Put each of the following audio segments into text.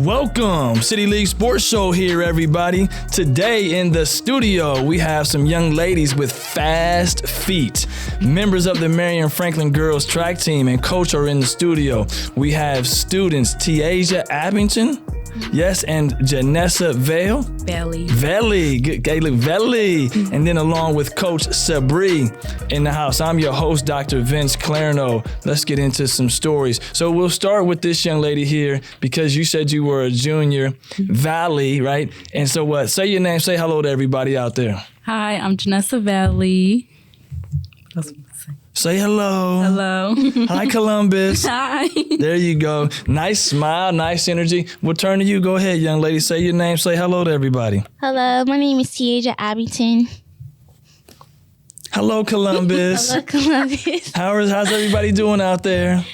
Welcome, City League Sports Show here, everybody. Today in the studio, we have some young ladies with fast feet. Members of the Marion Franklin girls track team and coach are in the studio. We have students Tiaja Abington, yes, and Janessa Valley, Gaelic Valley, and then along with Coach Sabri in the house. I'm your host, Dr. Vince Clarno. Let's get into some stories. So we'll start with this young lady here because you said you were a junior, Valley, right? And so what? Say your name. Say hello to everybody out there. Hi, I'm Janessa Valley. Say hello. Hello. Hi, Columbus. Hi. There you go. Nice smile, nice energy. We'll turn to you. Go ahead, young lady. Say your name. Say hello to everybody. Hello, my name is Tiaja Abington. Hello, Columbus. Hello, Columbus. How's everybody doing out there?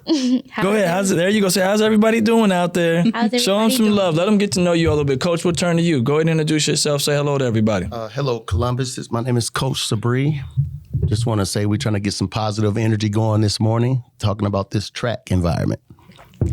Go ahead. There you go. Say, how's everybody doing out there? Show them some love. Let them get to know you a little bit. Coach, we'll turn to you. Go ahead and introduce yourself. Say hello to everybody. Hello, Columbus. My name is Coach Sabri. Just want to say we're trying to get some positive energy going this morning, talking about this track environment.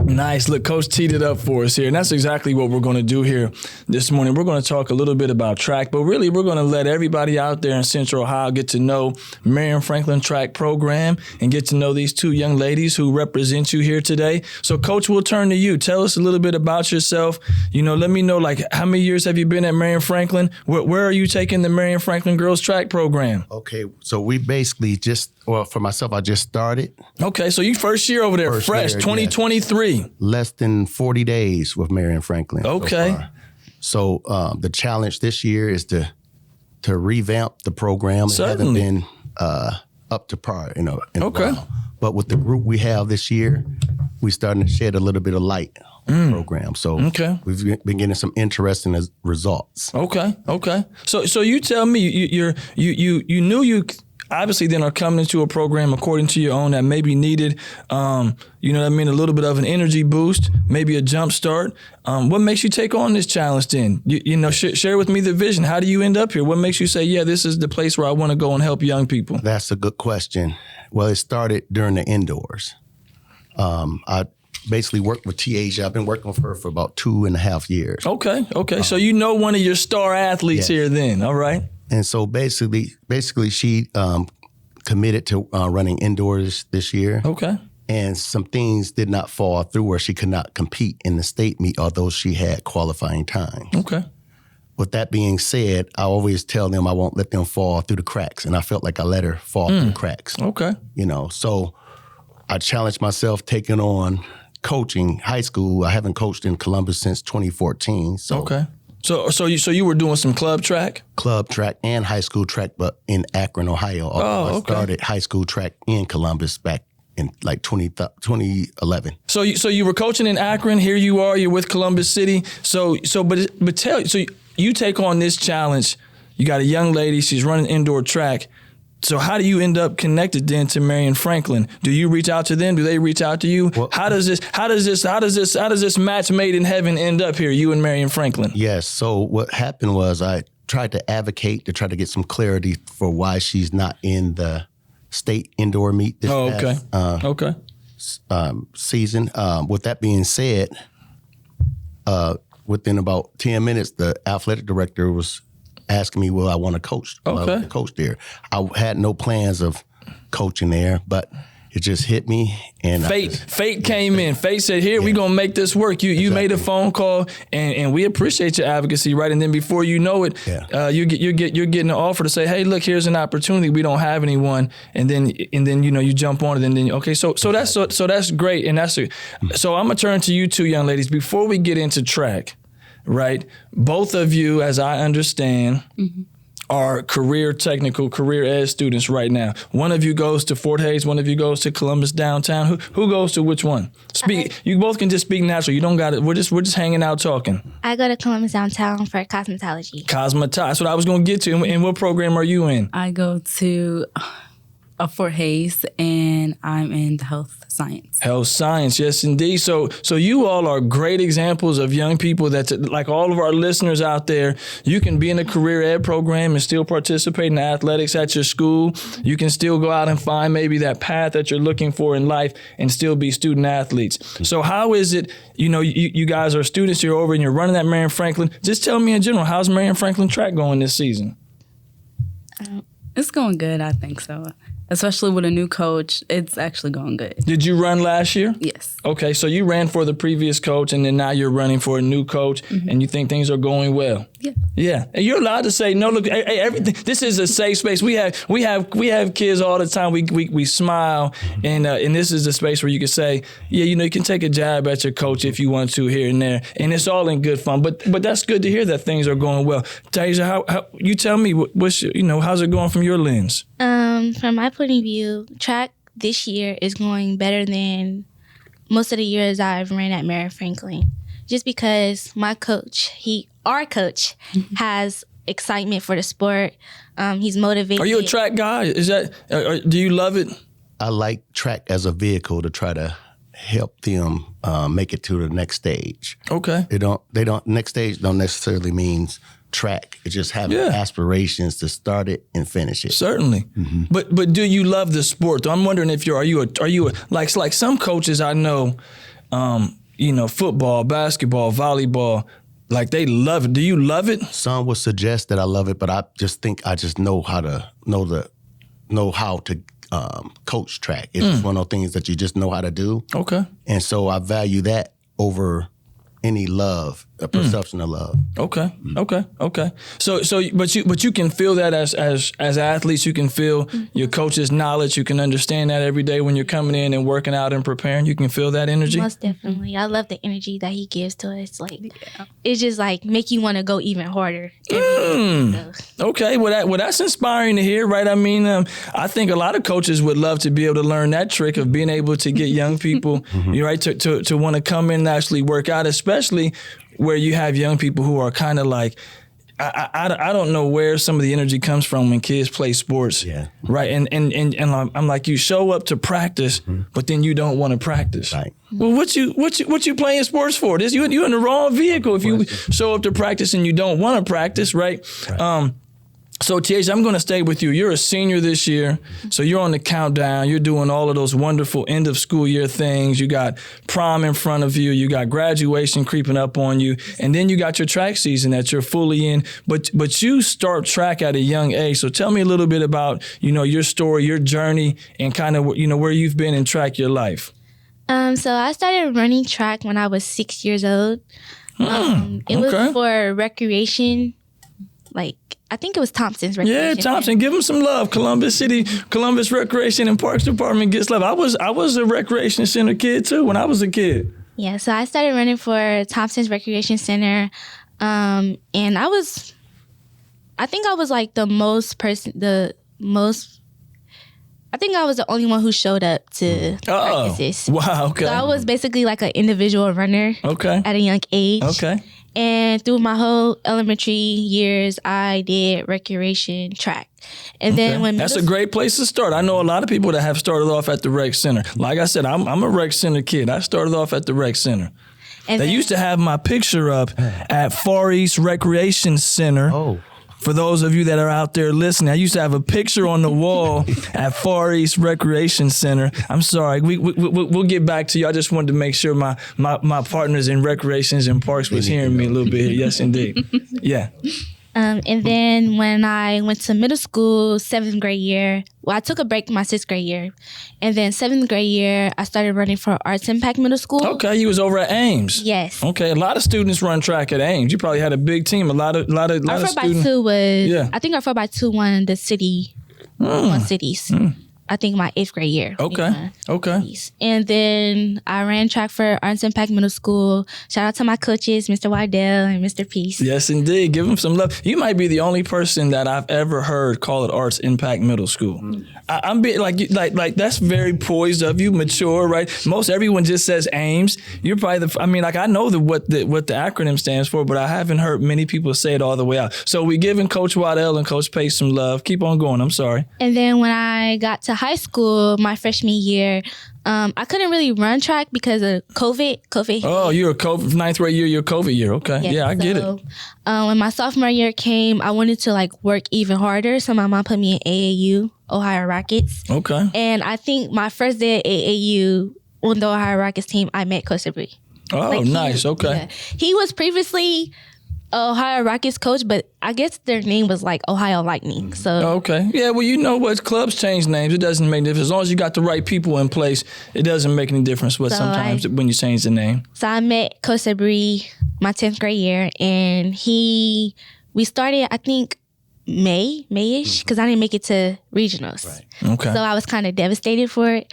Nice. Look, Coach teed it up for us here, and that's exactly what we're going to do here this morning. We're going to talk a little bit about track, but really we're going to let everybody out there in Central Ohio get to know Marion Franklin track program and get to know these two young ladies who represent you here today. So, Coach, we'll turn to you. Tell us a little bit about yourself. You know, let me know, like, how many years have you been at Marion Franklin? Where are you taking the Marion Franklin girls track program? Okay, so we basically for myself, I just started. Okay, so you first year over there, fresh, 2023. Yes. Less than 40 days with Marion Franklin. Okay. So the challenge this year is to revamp the program. Certainly. It hasn't been up to par, in a Okay. while. But with the group we have this year, we're starting to shed a little bit of light on the program. So we've been getting some interesting results. Okay. So you tell me, you knew you obviously then are coming into a program according to your own that maybe needed, you know what I mean, a little bit of an energy boost, maybe a jump start. What makes you take on this challenge then? You know, share with me the vision. How do you end up here? What makes you say, yeah, this is the place where I want to go and help young people? That's a good question. Well, it started during the indoors. I basically worked with Tiaja. I've been working with her for about 2.5 years. Okay. So you know one of your star athletes here then, all right? And so basically, she committed to running indoors this year. Okay. And some things did not fall through where she could not compete in the state meet, although she had qualifying time. Okay. With that being said, I always tell them I won't let them fall through the cracks. And I felt like I let her fall through the cracks. Okay. You know, so I challenged myself taking on coaching high school. I haven't coached in Columbus since 2014. So okay. So you were doing some club track? Club track and high school track, but in Akron, Ohio. I started high school track in Columbus back in like 2011. So you were coaching in Akron. Here you are. You're with Columbus City. So you take on this challenge. You got a young lady. She's running indoor track. So how do you end up connected then to Marion Franklin? Do you reach out to them? Do they reach out to you? Well, how does this match made in heaven end up here, you and Marion Franklin? Yes. So what happened was I tried to advocate to try to get some clarity for why she's not in the state indoor meet this season. With that being said, within about 10 minutes, the athletic director was asking me, will I want to coach? Coach there. I had no plans of coaching there, but it just hit me. And Fate came in. Fate said, here, we're going to make this work. You made a phone call, and we appreciate your advocacy, right? And then before you know it, you're getting an offer to say, hey, look, here's an opportunity. We don't have anyone. And then you know, you jump on it, and then, okay, so that's great. And so I'm going to turn to you two young ladies. Before we get into track, right? Both of you, as I understand, are career ed students right now. One of you goes to Fort Hays, one of you goes to Columbus downtown. Who goes to which one? Speak. You both can just speak natural. You don't got it. We're just hanging out talking. I go to Columbus downtown for cosmetology. That's what I was going to get to. And what program are you in? I go to Fort Hayes, and I'm in the health science. Health science, yes, indeed. So you all are great examples of young people that, like all of our listeners out there, you can be in a career ed program and still participate in athletics at your school. You can still go out and find maybe that path that you're looking for in life and still be student athletes. So how is it, you guys are students, you're over and you're running at Marion Franklin. Just tell me in general, how's Marion Franklin track going this season? It's going good, I think so. Especially with a new coach, it's actually going good. Did you run last year? Yes. Okay, so you ran for the previous coach, and then now you're running for a new coach, and you think things are going well. Yeah. Yeah, and you're allowed to say no. Look, hey, everything. This is a safe space. We have kids all the time. We smile, and this is a space where you can say, yeah, you can take a jab at your coach if you want to here and there, and it's all in good fun. But that's good to hear that things are going well. Tasia, how you tell me what's how's it going from your lens? From my point of view, track this year is going better than most of the years I've ran at Marion Franklin. Just because our coach, has excitement for the sport. He's motivated. Are you a track guy? Is that? Do you love it? I like track as a vehicle to try to help them make it to the next stage. Okay. Next stage don't necessarily means track. It's just having aspirations to start it and finish it. Certainly. Mm-hmm. But do you love the sport? I'm wondering if are you like some coaches I know, football, basketball, volleyball, like they love it. Do you love it? Some would suggest that I love it, but I just think I just know how to coach track. It's one of those things that you just know how to do. Okay. And so I value that over any love, a perception of love. Okay. So, but you can feel that as athletes, you can feel your coach's knowledge. You can understand that every day when you're coming in and working out and preparing. You can feel that energy. Most definitely, I love the energy that he gives to us. It's just make you want to go even harder. Okay, well that's inspiring to hear, right? I mean, I think a lot of coaches would love to be able to learn that trick of being able to get young people, right, to want to come in and actually work out, especially where you have young people who are kind of like, I don't know where some of the energy comes from when kids play sports, right? And I'm like, you show up to practice, but then you don't want to practice. Right. Well, what you playing sports for? You in the wrong vehicle if you show up to practice and you don't want to practice, right? So, Tasia, I'm going to stay with you. You're a senior this year, so you're on the countdown. You're doing all of those wonderful end-of-school year things. You got prom in front of you. You got graduation creeping up on you. And then you got your track season that you're fully in. But you start track at a young age. So tell me a little bit about, your story, your journey, and kind of, where you've been in track your life. So I started running track when I was 6 years old. It was for recreation, I think it was Thompson's Recreation. Yeah, Thompson, give them some love. Columbus Recreation and Parks Department gets love. I was a recreation center kid too when I was a kid. Yeah, so I started running for Thompson's Recreation Center, and I think I was the only one who showed up to practices. Wow, okay. So I was basically like an individual runner at a young age. Okay. And through my whole elementary years, I did recreation track. And then that's a great place to start. I know a lot of people that have started off at the rec center. Like I said, I'm a rec center kid. I started off at the rec center. And they used to have my picture up at Far East Recreation Center. Oh. For those of you that are out there listening, I used to have a picture on the wall at Far East Recreation Center. I'm sorry, we'll get back to you. I just wanted to make sure my partners in recreations and parks was hearing me a little bit. Yes, indeed. Yeah. And then when I went to middle school, 7th grade year, I took a break my 6th grade year. And then 7th grade year, I started running for Arts Impact Middle School. Okay, you was over at Ames. Yes. Okay, a lot of students run track at Ames. You probably had a big team. A lot of students. Our 4x2 was, I think our 4x2 won the city, won cities. I think my 8th grade year. Okay. And then I ran track for Arts Impact Middle School. Shout out to my coaches, Mr. Wydell and Mr. Peace. Yes, indeed. Give them some love. You might be the only person that I've ever heard call it Arts Impact Middle School. I'm being like that's very poised of you, mature, right? Most everyone just says Ames. You're probably I know what the acronym stands for, but I haven't heard many people say it all the way out. So we giving Coach Waddell and Coach Pace some love. Keep on going. I'm sorry. And then when I got to high school, my freshman year, I couldn't really run track because of COVID. Oh, you're a COVID, ninth grade year, your COVID year. Okay. Yeah, I get it. When my sophomore year came, I wanted to like work even harder. So my mom put me in AAU, Ohio Rockets. Okay. And I think my first day at AAU on the Ohio Rockets team, I met Coach Sabri. Oh, nice. Okay. Yeah. He was previously Ohio Rockets coach, but I guess their name was like Ohio Lightning. So okay, yeah. Well, you know what? Clubs change names. It doesn't make a difference as long as you got the right people in place. It doesn't make any difference what sometimes when you change the name. So I met Coach Sabri my 10th grade year, and we started I think May-ish because I didn't make it to regionals. Right. Okay. So I was kind of devastated for it.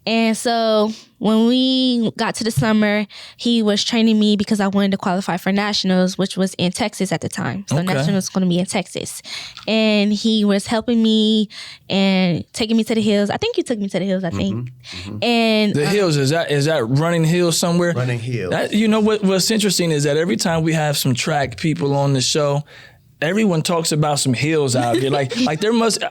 And so when we got to the summer, he was training me because I wanted to qualify for nationals, which was in Texas at the time. So nationals was going to be in Texas. And he was helping me and taking me to the hills. I think you took me to the hills, I think. And the hills, is that running hills somewhere? Running hills. You know what's interesting is that every time we have some track people on the show, everyone talks about some hills out here. Like there must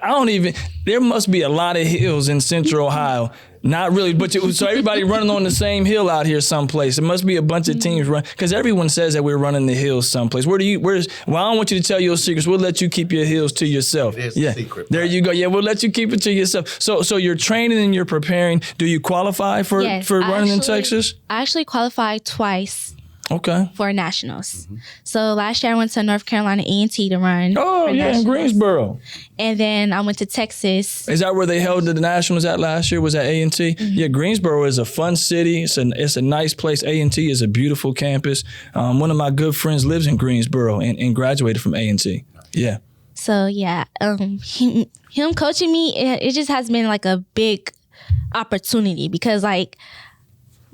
be a lot of hills in Central Ohio. Not really, but so everybody running on the same hill out here someplace. It must be a bunch of teams run because everyone says that we're running the hills someplace. Well, I don't want you to tell your secrets. We'll let you keep your hills to yourself. It is a secret. There you go. Yeah, we'll let you keep it to yourself. So you're training and you're preparing. Do you qualify for running in Texas? I actually qualified twice. Okay. For nationals. So last year I went to North Carolina A&T to run. Oh, yeah, nationals. In Greensboro. And then I went to Texas. Is that where they held the nationals at last year? Was that A&T? Yeah, Greensboro is a fun city. It's a nice place. A&T is a beautiful campus. One of my good friends lives in Greensboro and graduated from A&T. Yeah. So yeah, him coaching me, it just has been like a big opportunity because like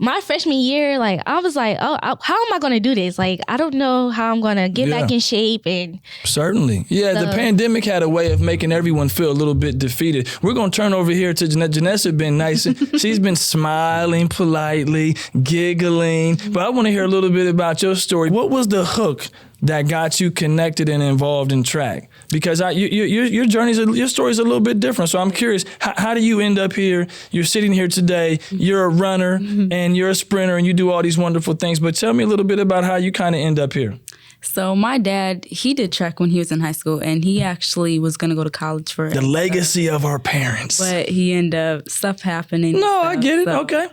my freshman year, like I was like, oh, how am I going to do this? Like, I don't know how I'm going to get back in shape. And certainly. Yeah, the pandemic had a way of making everyone feel a little bit defeated. We're going to turn over here to Jeanette. Jeanette's been nice. She's been smiling politely, giggling. But I want to hear a little bit about your story. What was the hook that got you connected and involved in track? Because your story is a little bit different. So I'm curious, how do you end up here? You're sitting here today. You're a runner and you're a sprinter and you do all these wonderful things. But tell me a little bit about how you kind of end up here. So my dad, he did track when he was in high school, and he actually was going to go to college for the legacy of our parents. But he ended up stuff happening. No, I get it. So, okay.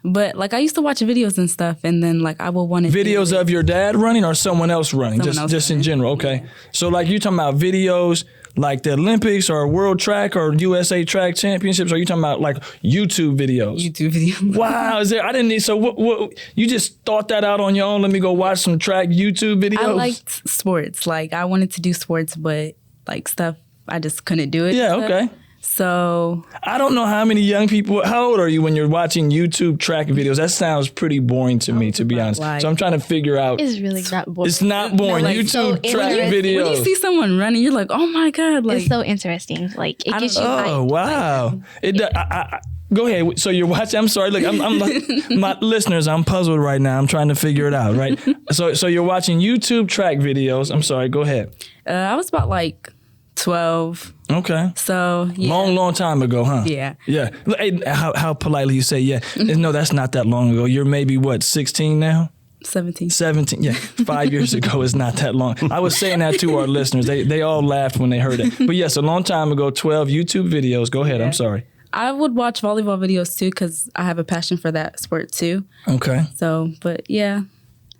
But like I used to watch videos and stuff, and then like I would want to videos of your dad running or someone else running, just in general. Okay, yeah. So like you talking about videos like the Olympics or World Track or USA Track Championships? Or are you talking about like YouTube videos? YouTube videos. Wow, I didn't need. So what? You just thought that out on your own? Let me go watch some track YouTube videos. I liked sports. Like I wanted to do sports, but like stuff I just couldn't do it. Yeah. Okay. So I don't know how many young people. How old are you when you're watching YouTube track videos? That sounds pretty boring to me, to be honest. So I'm trying to figure out. It's really not boring. It's not boring. No, like, YouTube track videos. When you see someone running, you're like, oh my god! Like, it's so interesting. Like it gets you. Oh wow! Go ahead. So you're watching. I'm sorry. Look, I'm like, my listeners. I'm puzzled right now. I'm trying to figure it out. Right. So you're watching YouTube track videos. I'm sorry. Go ahead. I was about like 12. Okay. So yeah. Long time ago, huh? Yeah. Yeah. Hey, how politely you say yeah? No, that's not that long ago. You're maybe what, 16 now? 17. 17. Yeah. 5 years ago is not that long. I was saying that to our listeners. They all laughed when they heard it. But yes, a long time ago, 12 YouTube videos. Go ahead. Yeah. I'm sorry. I would watch volleyball videos too because I have a passion for that sport too. Okay. So, but yeah,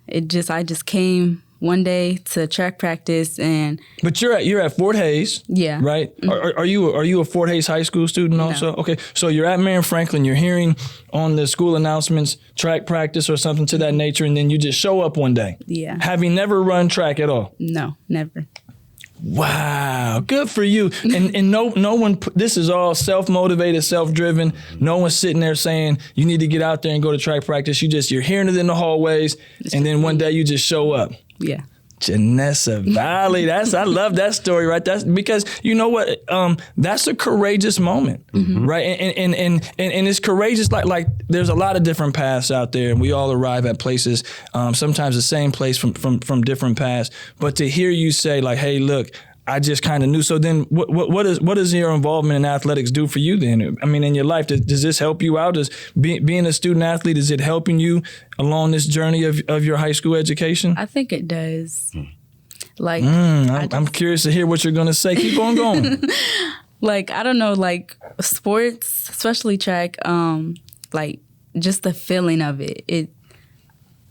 I just came one day to track practice and. But you're at Fort Hays. Yeah. Right. Mm-hmm. Are you a Fort Hays High School student also? No. Okay. So you're at Marion Franklin. You're hearing on the school announcements track practice or something to that nature, and then you just show up one day. Yeah. Having never run track at all. No, never. Wow, good for you. And no one, this is all self-motivated, self-driven. No one's sitting there saying you need to get out there and go to track practice. You're hearing it in the hallways, and then one day you just show up. Yeah. Janessa Valley, I love that story, right? That's because you know what, that's a courageous moment, right? And it's courageous. Like there's a lot of different paths out there, and we all arrive at places, sometimes the same place from different paths. But to hear you say like, hey, look, I just kind of knew. So then what does your involvement in athletics do for you then? I mean, in your life, does this help you out? Does being a student athlete, is it helping you along this journey of your high school education? I think it does. Like, I'm curious to hear what you're going to say. Keep on going. like, I don't know, like sports, especially track, like just the feeling of it.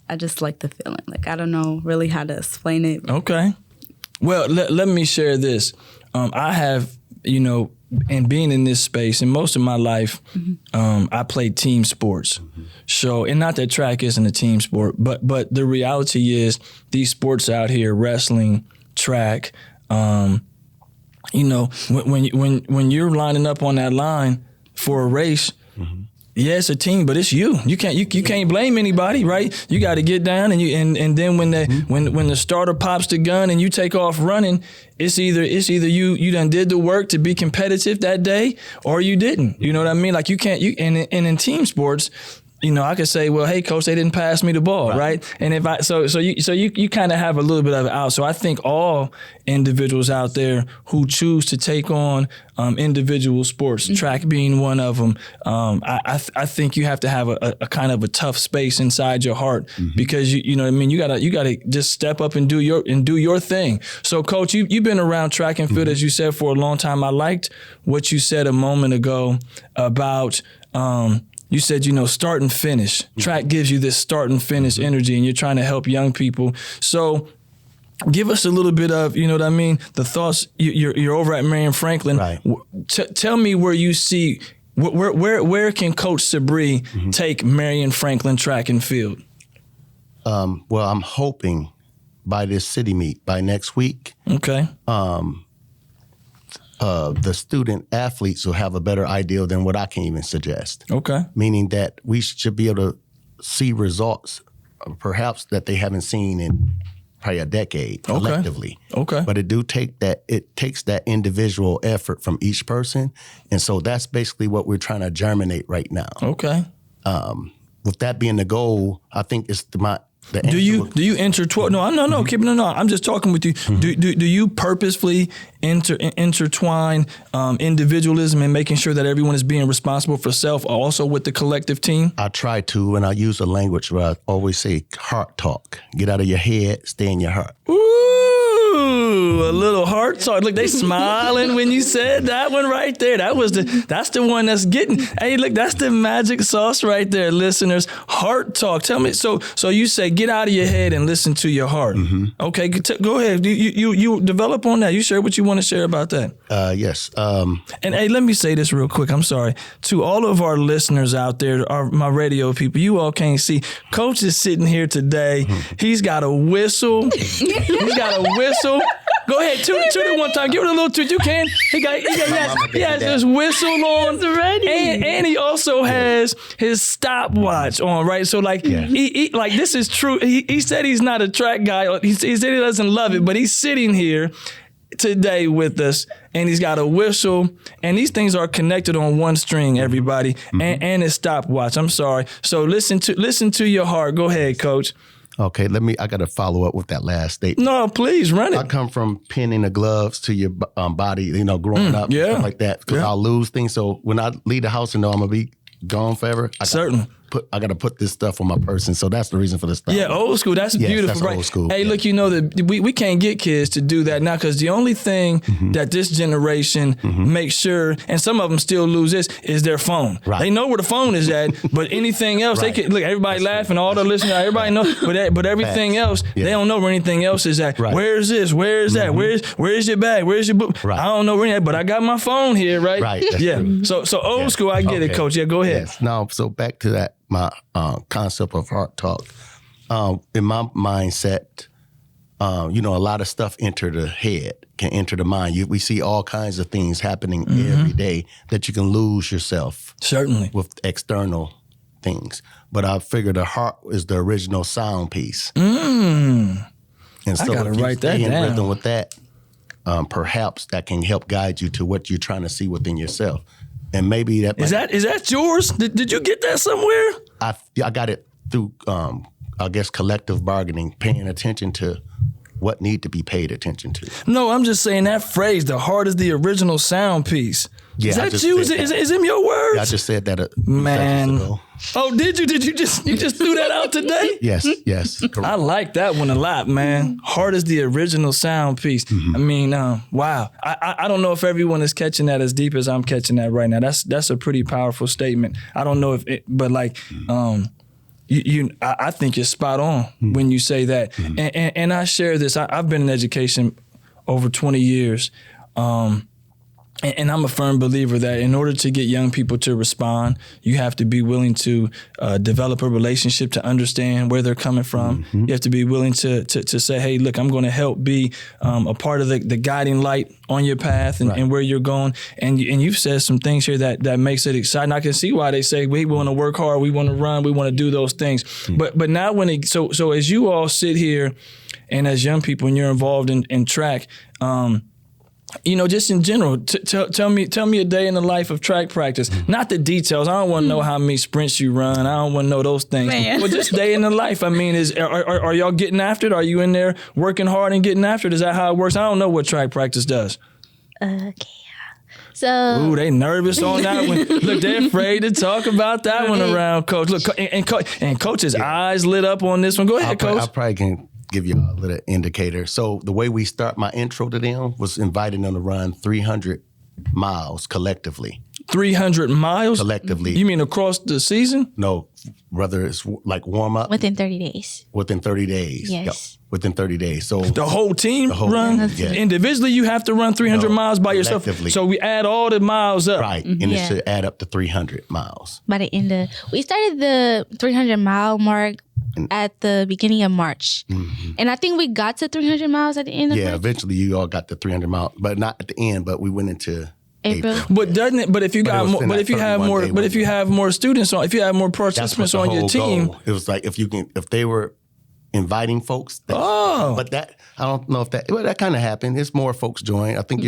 I just like the feeling. Like, I don't know really how to explain it. Okay. Well, let me share this. I have, and being in this space, and most of my life, I played team sports. So, and not that track isn't a team sport, but the reality is these sports out here, wrestling, track, when you're lining up on that line for a race, yeah, it's a team, but it's you. You can't blame anybody, right? You got to get down and then when the starter pops the gun and you take off running, it's either you done did the work to be competitive that day or you didn't. You know what I mean? Like and in team sports, I could say, well, hey, coach, they didn't pass me the ball, right? And if you kind of have a little bit of it out. So I think all individuals out there who choose to take on individual sports, track being one of them, I think you have to have a kind of a tough space inside your heart because you know what I mean. You gotta just step up and do your thing. So, coach, you've been around track and field as you said for a long time. I liked what you said a moment ago about. You said, start and finish. Track gives you this start and finish energy, and you're trying to help young people. So give us a little bit of, the thoughts. You're over at Marion Franklin. Right. Tell me where you see, where can Coach Sabree take Marion Franklin track and field? Well, I'm hoping by this city meet, by next week. Okay. The student athletes will have a better idea than what I can even suggest. Okay. Meaning that we should be able to see results, perhaps that they haven't seen in probably a decade collectively. Okay. But it takes that individual effort from each person, and so that's basically what we're trying to germinate right now. Okay. With that being the goal, I think it's Do you intertwine? No. Keep it. No. I'm just talking with you. Do you purposefully intertwine individualism and making sure that everyone is being responsible for self, also with the collective team? I try to, and I use a language where I always say heart talk. Get out of your head, stay in your heart. Ooh, a little heart talk. Look, they smiling when you said that one right there. That's the one that's getting. Hey, look, that's the magic sauce right there, listeners. Heart talk. Tell me. So you say get out of your head and listen to your heart. Okay, go ahead. You develop on that. You share what you want to share about that. Yes. And hey, let me say this real quick. I'm sorry to all of our listeners out there, my radio people. You all can't see. Coach is sitting here today. He's got a whistle. He's got a whistle. Go ahead, toot it one time. Give it a little toot. You can. He has his whistle on. It's ready. And he also has his stopwatch on, right? So he like this is true. He said he's not a track guy. He said he doesn't love it, but he's sitting here today with us, and he's got a whistle, and these things are connected on one string, everybody, and his stopwatch. I'm sorry. So listen to your heart. Go ahead, Coach. Okay, I got to follow up with that last statement. No, please, run it. I come from pinning the gloves to your body, growing up, stuff like that, because I'll lose things. So when I leave the house and know I'm going to be gone forever, I got to put this stuff on my person. So that's the reason for the stuff. Yeah, old school. That's beautiful, that's right? Old school. Hey, look, that we can't get kids to do that now because the only thing that this generation makes sure, and some of them still lose this, is their phone. Right. They know where the phone is at, but anything else, they can look. Everybody laughing, all the listeners, everybody knows, but everything else, they don't know where anything else is at. Right. Where is this? Where is that? Where's your bag? Where's your book? Right. I don't know where it's at, but I got my phone here, right? Right. Yeah. So old school, I get it, Coach. Yeah, go ahead. Yes. Now, so back to that. My concept of heart talk. In my mindset, a lot of stuff enter the head, can enter the mind. We see all kinds of things happening every day that you can lose yourself. Certainly. With external things. But I figure the heart is the original sound piece. And so I gotta write that down. In rhythm with that, perhaps that can help guide you to what you're trying to see within yourself. And maybe that is that yours? Did you get that somewhere? I got it through, I guess, collective bargaining, paying attention to what need to be paid attention to. No, I'm just saying that phrase, the heart is the original sound piece. Yeah, is I that just you? said Is that. them your words? I just said that a few Man. seconds ago. Oh, did you? Did you just threw that out today? Yes, yes. I like that one a lot, man. Heart is the original sound piece. I mean, wow. I don't know if everyone is catching that as deep as I'm catching that right now. That's a pretty powerful statement. I don't know if it, but like, I think you're spot on when you say that. And I share this. I've been in education over 20 years. And I'm a firm believer that in order to get young people to respond, you have to be willing to develop a relationship to understand where they're coming from. You have to be willing to say, hey, look, I'm going to help be a part of the guiding light on your path and where you're going. And you've said some things here that makes it exciting. I can see why they say we want to work hard, we want to run, we want to do those things. But now so as you all sit here and as young people and you're involved in track, just in general, tell me a day in the life of track practice. Not the details. I don't want to know how many sprints you run. I don't want to know those things. Man. But just day in the life. I mean, are y'all getting after it? Are you in there working hard and getting after it? Is that how it works? I don't know what track practice does. Okay. So Ooh, they nervous on that one. Look, they're afraid to talk about that one around Coach. Look, and Coach's eyes lit up on this one. Go ahead, Coach. I probably can give you a little indicator. So the way we start my intro to them was inviting them to run 300 miles collectively. 300 miles? Collectively. You mean across the season? No, whether it's like warm up within 30 days. within 30 days. Yes. Yep, within 30 days. So The whole team whole run? team, yeah. Individually, you have to run 300 No, miles by yourself. collectively. So we add all the miles up. right, and Yeah. it should add up to 300 miles. By the end of, we started the 300-mile mark at the beginning of March. And I think we got to 300 miles at the end of Yeah, March. eventually you all got to 300 miles, but not at the end. But we went into April. But doesn't it? But if you But it got was more, in but that if you have 31 more, day but if you window. have more students on, if you have more that's what participants the on your whole team, goal. It was like if they were inviting folks. Oh. But that I don't know if that kind of happened. It's more folks joined. I think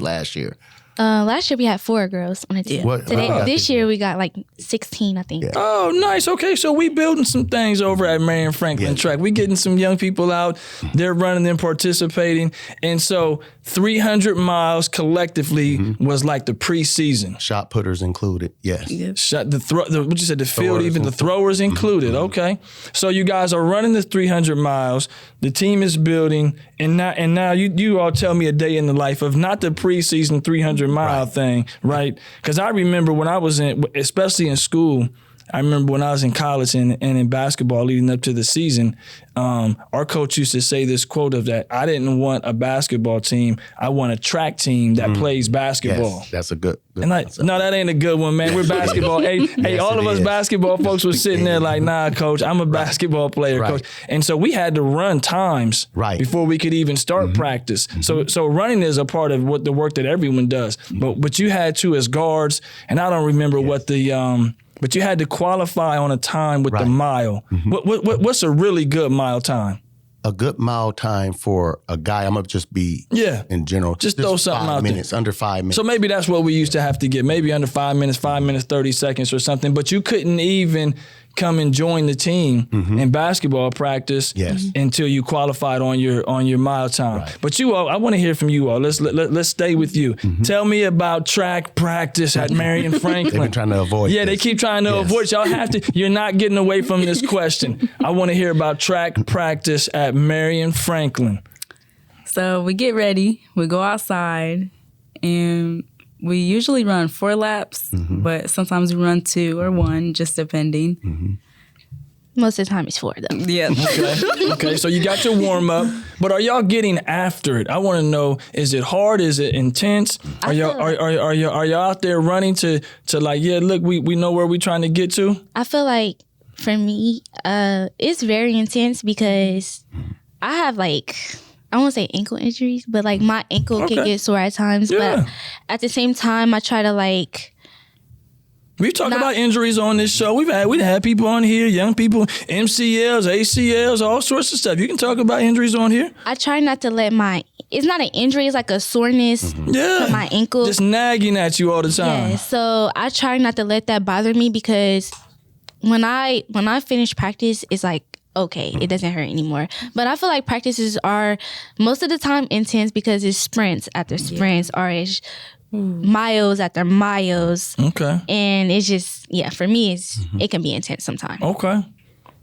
last year. Last year we had 4 girls on the team. What- Today, I this think- year we got like 16, I think. Yeah. Oh, nice. Okay, so we building some things over at Marion Franklin Yeah. Track. We getting some young people out. They're running and participating. And so 300 miles collectively was like the preseason. Shot putters included. Yes. Shot what you said, the field, Throwers even the and- throwers included. Okay, so you guys are running the 300 miles. The team is building, and now you all tell me a day in the life of not the preseason 300 mile thing, right? Because I remember when I was especially in school. I remember when I was in college and in basketball leading up to the season, our coach used to say this quote of that, I didn't want a basketball team, I want a track team that plays basketball. Yes, that's a good And like, no, that ain't a good one, man. We're basketball. Hey, all of it us is. basketball folks were sitting there like, nah, coach, I'm a basketball player, Right. coach. And so we had to run times Right. before we could even start practice. So running is a part of what the work that everyone does. But you had to as guards, and I don't remember what the but you had to qualify on a time with the Right. mile. What's a really good mile time? A good mile time for a guy. I'm gonna just be in general. Just throw something 5 out there. minutes, under 5 minutes. So maybe that's what we used to have to get. Maybe under 5 minutes, 30 seconds or something. But you couldn't even come and join the team in basketball practice Yes. until you qualified on your mile time. But you all, I want to hear from you all. Let's stay with you. Tell me about track practice at Marion Franklin. They've been trying to avoid. Yeah, they this. keep trying to Yes. avoid. Y'all have to. You're not getting away from this question. I want to hear about track practice at Marion Franklin. So we get ready, we go outside, and we usually run 4 laps, but sometimes we run 2 or 1, just depending. Most of the time it's 4 though. Yeah. Okay, so you got your warm up, but are y'all getting after it? I want to know: is it hard? Is it intense? Are y'all are y'all out there running to like, yeah, look, we know where we're trying to get to? I feel like for me, it's very intense because I have like, I won't say ankle injuries, but like my ankle Okay. can get sore at times. Yeah. But at the same time, I try to like, We've talked Not- about injuries on this show. We've had people on here, young people, MCLs, ACLs, all sorts of stuff. You can talk about injuries on here. I try not to let it's not an injury, it's like a soreness Yeah, from my ankle. just nagging at you all the time. Yeah, so I try not to let that bother me because when I finish practice, it's like okay. It doesn't hurt anymore. But I feel like practices are most of the time intense because it's sprints after sprints or it's miles after miles. Okay. And it's just, for me, it can be intense sometimes. Okay.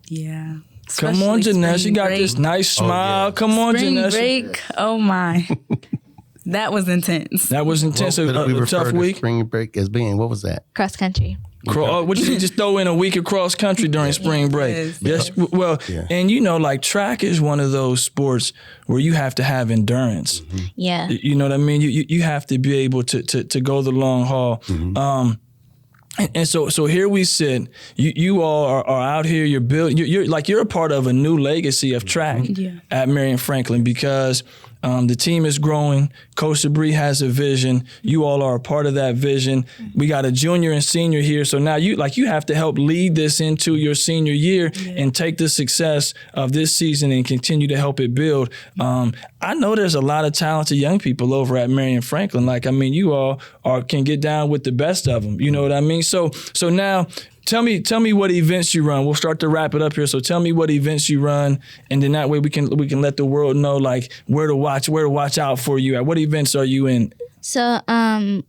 Yeah. Come on, Especially Janessa. You spring got break. this nice smile. Come on, Spring Janessa. break. Oh my. That was intense. That was intense. What did we A refer tough to week. spring break as being? What was that? Cross country. What you just throw in a week of cross country during spring break? Yes. Yes. Well, and like track is one of those sports where you have to have endurance. Yeah. You know what I mean? You have to be able to go the long haul. And so here we sit. You all are out here. You're building. You're a part of a new legacy of track at Marion Franklin because the team is growing. Coach Sabree has a vision. You all are a part of that vision. We got a junior and senior here. So now you have to help lead this into your senior year and take the success of this season and continue to help it build. I know there's a lot of talented young people over at Marion Franklin. You all can get down with the best of them. You know what I mean? So now tell me what events you run. We'll start to wrap it up here. So tell me what events you run, and then that way we can let the world know where to watch out for you at. What events are you in? So I'm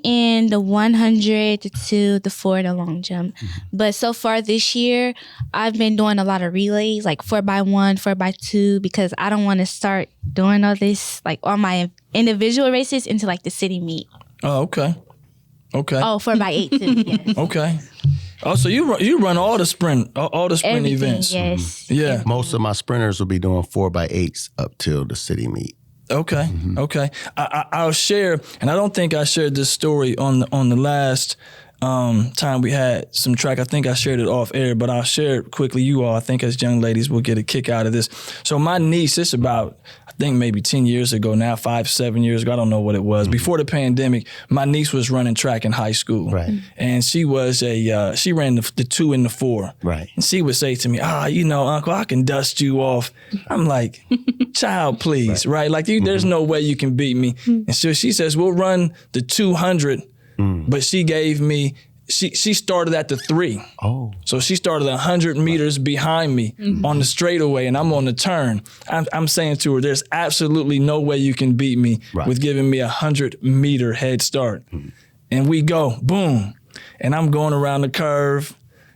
in the 100, the 2, the 4, the long jump. But so far this year, I've been doing a lot of relays, like 4x1, 4x2, because I don't want to start doing all this, all my individual races into the city meet. Oh, okay. Oh, 4x8 too, yes. Okay. Oh, so you run all the sprint Everything, events. yes. Yeah. Most of my sprinters will be doing 4x8s up till the city meet. Okay. Okay. I'll share, and I don't think I shared this story on the last time we had some track. I think I shared it off air, but I'll share it quickly. You all, I think as young ladies, will get a kick out of this. So my niece, it's about, I think maybe 10 years ago now, 5-7 years ago, I don't know what it was. Before the pandemic, my niece was running track in high school. Right. And she was she ran the 2 and the 4. Right. And she would say to me, Uncle, I can dust you off. I'm like, child, please, right? There's no way you can beat me. And so she says, we'll run the 200, but she gave me, she started at the 3. Oh. So she started 100 meters behind me on the straightaway, and I'm on the turn. I'm saying to her, there's absolutely no way you can beat me with giving me 100-meter head start. And we go, boom. And I'm going around the curve,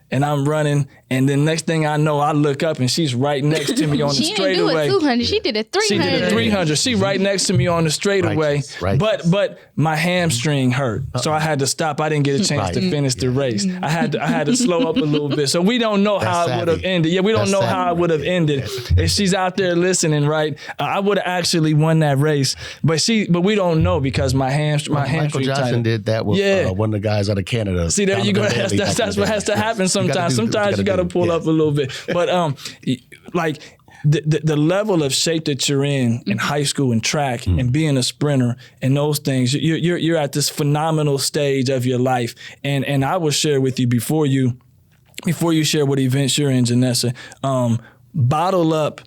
and I'm running, and then next thing I know, I look up, and she's right next to me on the straightaway. She didn't do a 200, she did a 300. She did a 300. She right next to me on the straightaway. Righteous. But my hamstring hurt, so I had to stop. I didn't get a chance to finish the race. I had to slow up a little bit. So we don't know how it would have ended. Yeah, we don't know how it would have ended. If she's out there listening, right? I would have actually won that race, but we don't know because my hamstring. Michael Johnson did that with one of the guys out of Canada. See, there you go. That's what has to happen sometimes. Sometimes you got to pull up a little bit. But the level of shape that you're in high school and track and being a sprinter and those things, you're at this phenomenal stage of your life. And I will share with you before you share what events you're in, Janessa, bottle up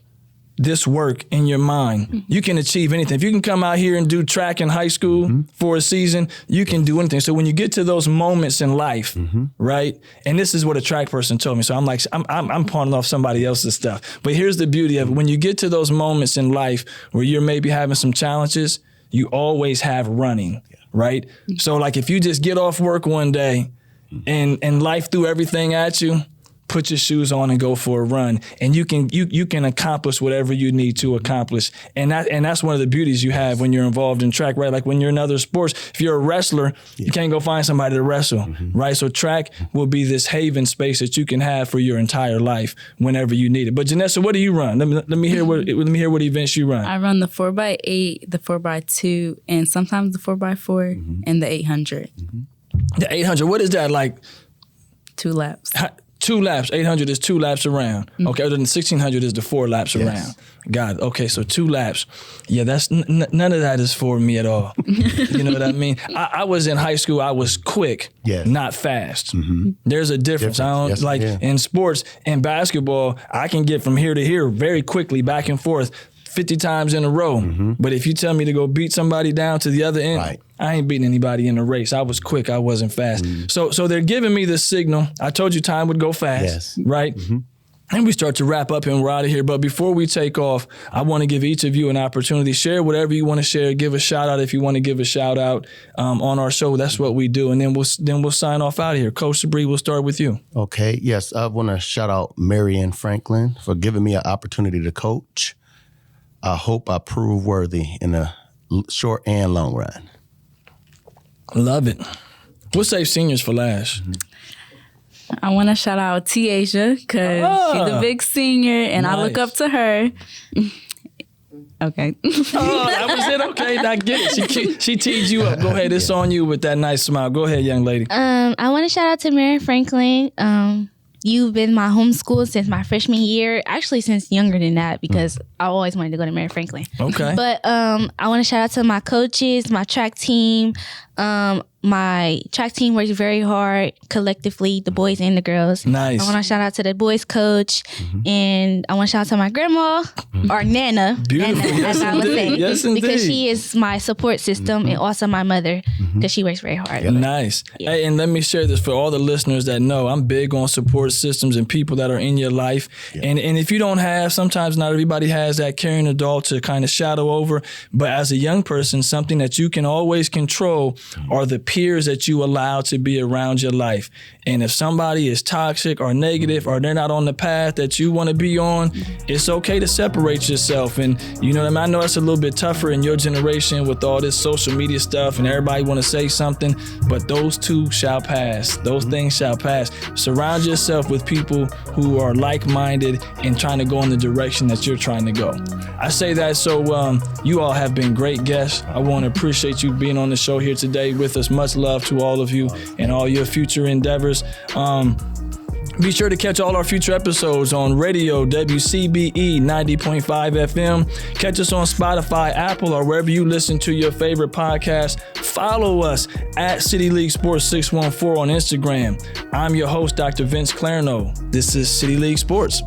this work in your mind. You can achieve anything. If you can come out here and do track in high school for a season, you can do anything. So when you get to those moments in life, right? And this is what a track person told me. So I'm like, I'm pawning off somebody else's stuff. But here's the beauty of it. When you get to those moments in life where you're maybe having some challenges, you always have running, right? So if you just get off work one day and life threw everything at you, put your shoes on and go for a run, and you can accomplish whatever you need to accomplish. And that's one of the beauties you have when you're involved in track, right? Like when you're in other sports, if you're a wrestler, you can't go find somebody to wrestle, right? So track will be this haven space that you can have for your entire life whenever you need it. But Janessa, what do you run? Let me hear what events you run. I run the 4x8, the 4x2, and sometimes the 4x4 and the 800. The 800, what is that like? 2 laps. 2 laps. 800 is 2 laps around. Okay, other than 1600 is the 4 laps around. Got it. Okay, so 2 laps. Yeah, that's none of that is for me at all. You know what I mean? I was in high school. I was quick, not fast. There's a difference. I don't in sports and basketball. I can get from here to here very quickly, back and forth, 50 times in a row. But if you tell me to go beat somebody down to the other end, I ain't beating anybody in a race. I was quick. I wasn't fast. So they're giving me the signal. I told you time would go fast, right? And we start to wrap up and we're out of here. But before we take off, I want to give each of you an opportunity. Share whatever you want to share. Give a shout out if you want to give a shout out on our show. That's what we do. And then we'll sign off out of here. Coach Sabree, we'll start with you. Okay. Yes, I want to shout out Marion Franklin for giving me an opportunity to coach. I hope I prove worthy in the short and long run. Love it. We'll save seniors for last. I want to shout out T-Asia because she's a big senior and I look Nice. up to her. Okay. Oh, that was it? Okay, I get it. She teed you up. Go ahead. It's on you with that nice smile. Go ahead, young lady. I want to shout out to Marion Franklin. You've been my homeschool since my freshman year, actually since younger than that, because I always wanted to go to Marion Franklin. Okay. But I want to shout out to my coaches, my track team. My track team works very hard collectively, the boys and the girls. Nice. I want to shout out to the boys coach, and I want to shout out to my grandma or Nana. Beautiful. Nana, Yes, as I would indeed. say, Yes, because indeed. she is my support system and also my mother, because she works very hard. Nice. Hey, and let me share this for all the listeners that know I'm big on support systems and people that are in your life. And if you don't have, sometimes not everybody has that caring adult to kind of shadow over. But as a young person, something that you can always control are the peers that you allow to be around your life. And if somebody is toxic or negative or they're not on the path that you want to be on, it's okay to separate yourself. And you know what I mean? I know it's a little bit tougher in your generation with all this social media stuff and everybody want to say something, but those too shall pass. Those things shall pass. Surround yourself with people who are like-minded and trying to go in the direction that you're trying to go. I say that so you all have been great guests. I want to appreciate you being on the show here today with us. Much love to all of you and all your future endeavors. Be sure to catch all our future episodes on radio, WCBE 90.5 FM. Catch us on Spotify, Apple, or wherever you listen to your favorite podcast. Follow us at City League Sports 614 on Instagram. I'm your host, Dr. Vince Clarno. This is City League Sports.